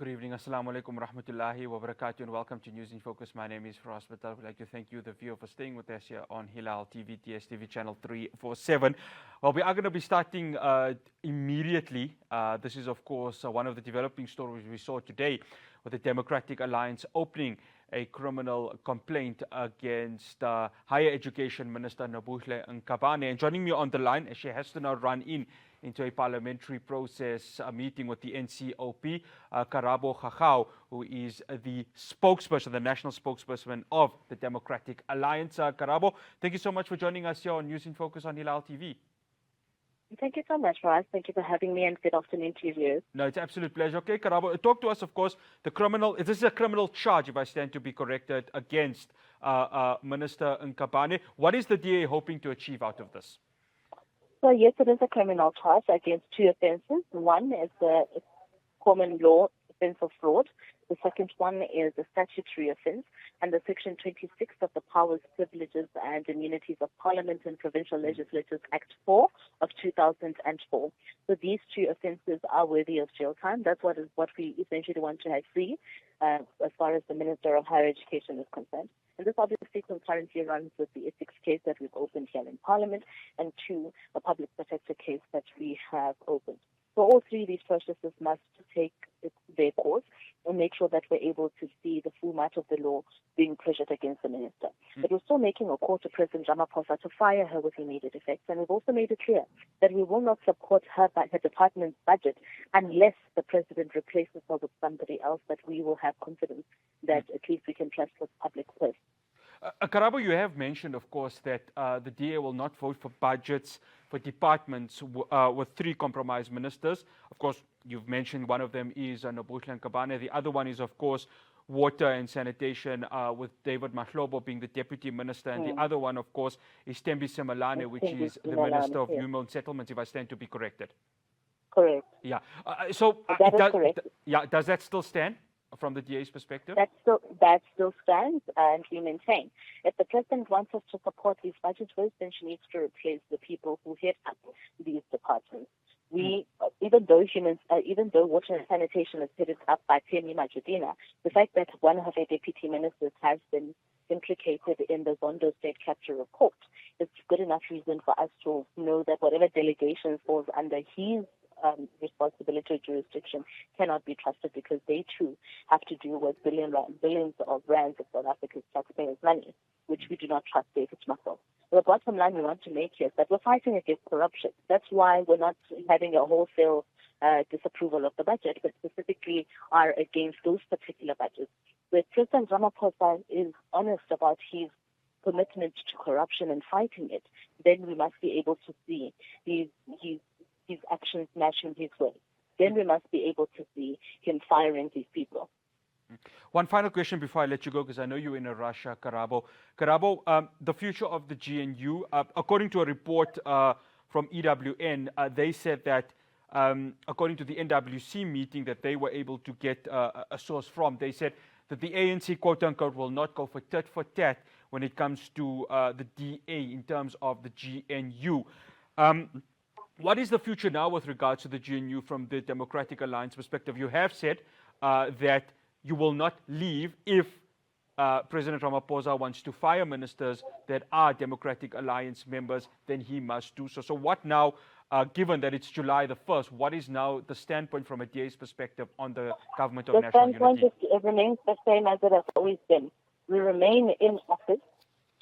Good evening. Assalamu alaikum rahmatullahi wa barakatuh and welcome to News in Focus. My name is Faraz Batal. We'd like to thank you, the viewer, for staying with us here on Hilaal TV, TSTV channel 347. Well, we are going to be starting immediately. This is, of course, one of the developing stories we saw today with the Democratic Alliance opening a criminal complaint against Higher Education Minister Nobuhle Nkabane. And joining me on the line, as she has to now run into a parliamentary process meeting with the NCOP, Karabo Khakhau, who is the spokesperson, the national spokesperson of the Democratic Alliance. Karabo, thank you so much for joining us here on News in Focus on Hilaal TV. Thank you so much, Raz. Thank you for having me and good afternoon to you. No, it's an absolute pleasure. Okay, Karabo, talk to us, of course, this is a criminal charge, if I stand to be corrected, against Minister Nkabane. What is the DA hoping to achieve out of this? So, yes, it is a criminal charge against two offences. One is the common law offence of fraud. The second one is a statutory offence, and the Section 26 of the Powers, Privileges and Immunities of Parliament and Provincial Legislatures Act 4 of 2004. So these two offences are worthy of jail time. That's what we essentially want to see as far as the Minister of Higher Education is concerned. And this obviously concurrently runs with the ethics case that we've opened here in Parliament, and two, a public protector case that we have opened. So all three of these processes must take their course and make sure that we're able to see the full might of the law being pressured against the minister. But we're still making a call to President Ramaphosa to fire her with immediate effect, and we've also made it clear that we will not support her department's budget unless the president replaces her with somebody else that we will have confidence that at least we can trust with public purse. Karabo, you have mentioned, of course, that the DA will not vote for budgets for departments with three compromised ministers. Of course, you've mentioned one of them is Nobuhle Nkabane. The other one is, of course, water and sanitation with David Mahlobo being the deputy minister. And the other one, of course, is Tembi Semalane, which is the Minister of Human Settlements, if I stand to be corrected. Correct. Yeah. That is correct. Yeah. Does that still stand from the DA's perspective? That still stands, and we maintain. If the president wants us to support these budget votes, then she needs to replace the people who head up these departments. Even though water and sanitation is headed up by Temi Majudina, the fact that one of her deputy ministers has been implicated in the Zondo state capture of court is good enough reason for us to know that whatever delegation falls under his responsibility or jurisdiction cannot be trusted, because they too have to do with billions of rands of South Africa's taxpayers' money, which we do not trust David Mahlobo. The bottom line we want to make here is that we're fighting against corruption. That's why we're not having a wholesale disapproval of the budget, but specifically are against those particular budgets. Where President Ramaphosa is honest about his commitment to corruption and fighting it, then we must be able to see his actions matching his words. Then we must be able to see him firing these people. One final question before I let you go, because I know you're in a rush, Karabo. Karabo, the future of the GNU, according to a report from EWN, they said that according to the NWC meeting that they were able to get a source from, they said that the ANC, quote-unquote, will not go for tit for tat when it comes to the DA in terms of the GNU. What is the future now with regards to the GNU from the Democratic Alliance perspective? You have said that you will not leave if President Ramaphosa wants to fire ministers that are Democratic Alliance members, then he must do so. So what now, given that it's July the 1st, what is now the standpoint from a DA's perspective on the government of national unity? The standpoint remains the same as it has always been. We remain in office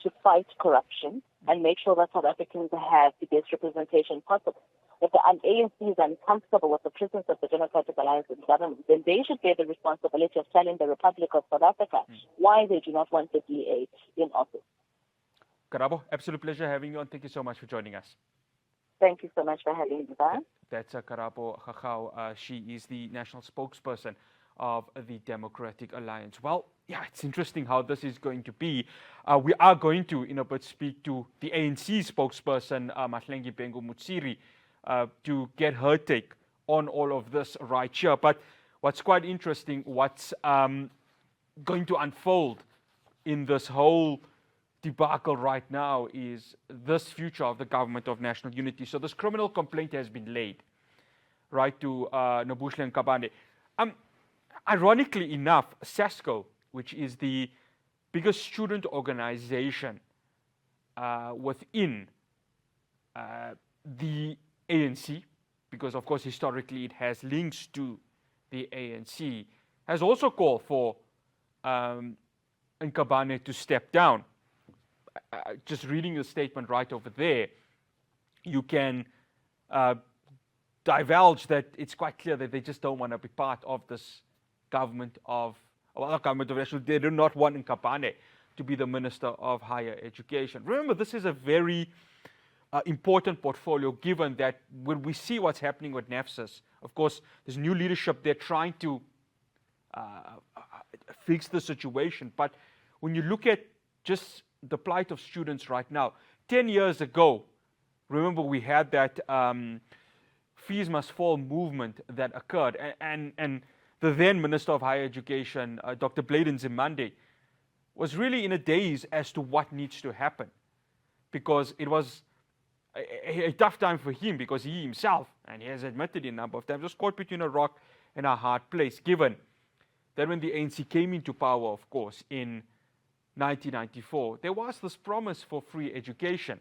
to fight corruption and make sure that South Africans have the best representation possible. If the ANC is uncomfortable with the presence of the Democratic Alliance in government, then they should bear the responsibility of telling the Republic of South Africa why they do not want the DA in office. Karabo, absolute pleasure having you on. Thank you so much for joining us. Thank you so much for having me. Bye. That's Karabo Khakhau. She is the national spokesperson of the Democratic Alliance. Well, yeah, it's interesting how this is going to be. We are going to, in a bit, speak to the ANC spokesperson, Mahlengi Bengu Mutsiri, to get her take on all of this right here. But what's quite interesting, what's going to unfold in this whole debacle right now is this future of the government of national unity. So this criminal complaint has been laid, right, to Nobuhle Nkabane. ironically enough, SASCO, which is the biggest student organization within the ANC, because of course historically it has links to the ANC, has also called for Nkabane to step down. Just reading the statement right over there, you can divulge that it's quite clear that they just don't want to be part of this government of, well, not government of national, they do not want Nkabane to be the Minister of Higher Education. Remember, this is a very important portfolio, given that when we see what's happening with NAFSAS, of course, there's new leadership there trying to fix the situation. But when you look at just the plight of students right now, 10 years ago, remember we had that fees must fall movement that occurred. And the then Minister of Higher Education, Dr. Bladen Zimande, was really in a daze as to what needs to happen. Because it was a tough time for him, because he himself, and he has admitted it a number of times, was caught between a rock and a hard place, given that when the ANC came into power, of course, in 1994, there was this promise for free education.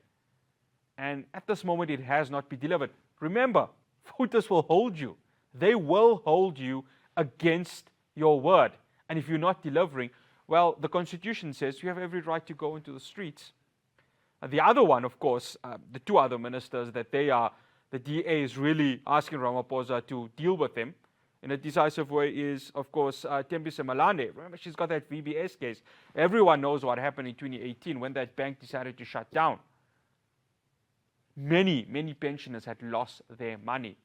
And at this moment, it has not been delivered. Remember, voters will hold you. They will hold you against your word. And if you're not delivering, well, the Constitution says you have every right to go into the streets. The other one, of course, the two other ministers that the DA is really asking Ramaphosa to deal with them in a decisive way is, of course, Thembisa Malane. Remember, she's got that VBS case. Everyone knows what happened in 2018 when that bank decided to shut down. Many pensioners had lost their money.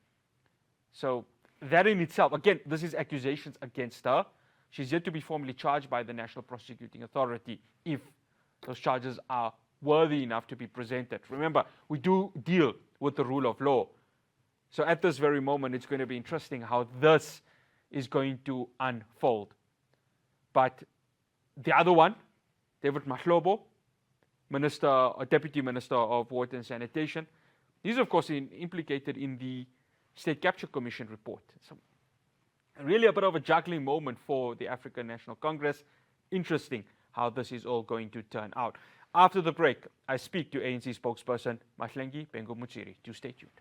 So that in itself, again, this is accusations against her. She's yet to be formally charged by the National Prosecuting Authority if those charges are worthy enough to be presented. Remember, we do deal with the rule of law. So at this very moment, it's going to be interesting how this is going to unfold. But the other one, David Mahlobo, Minister or Deputy Minister of Water and Sanitation, he's of course implicated in the State Capture Commission report. So really a bit of a juggling moment for the African National Congress. Interesting how this is all going to turn out. After the break, I speak to ANC spokesperson Mahlengi Bengo Mutsiri. Do stay tuned.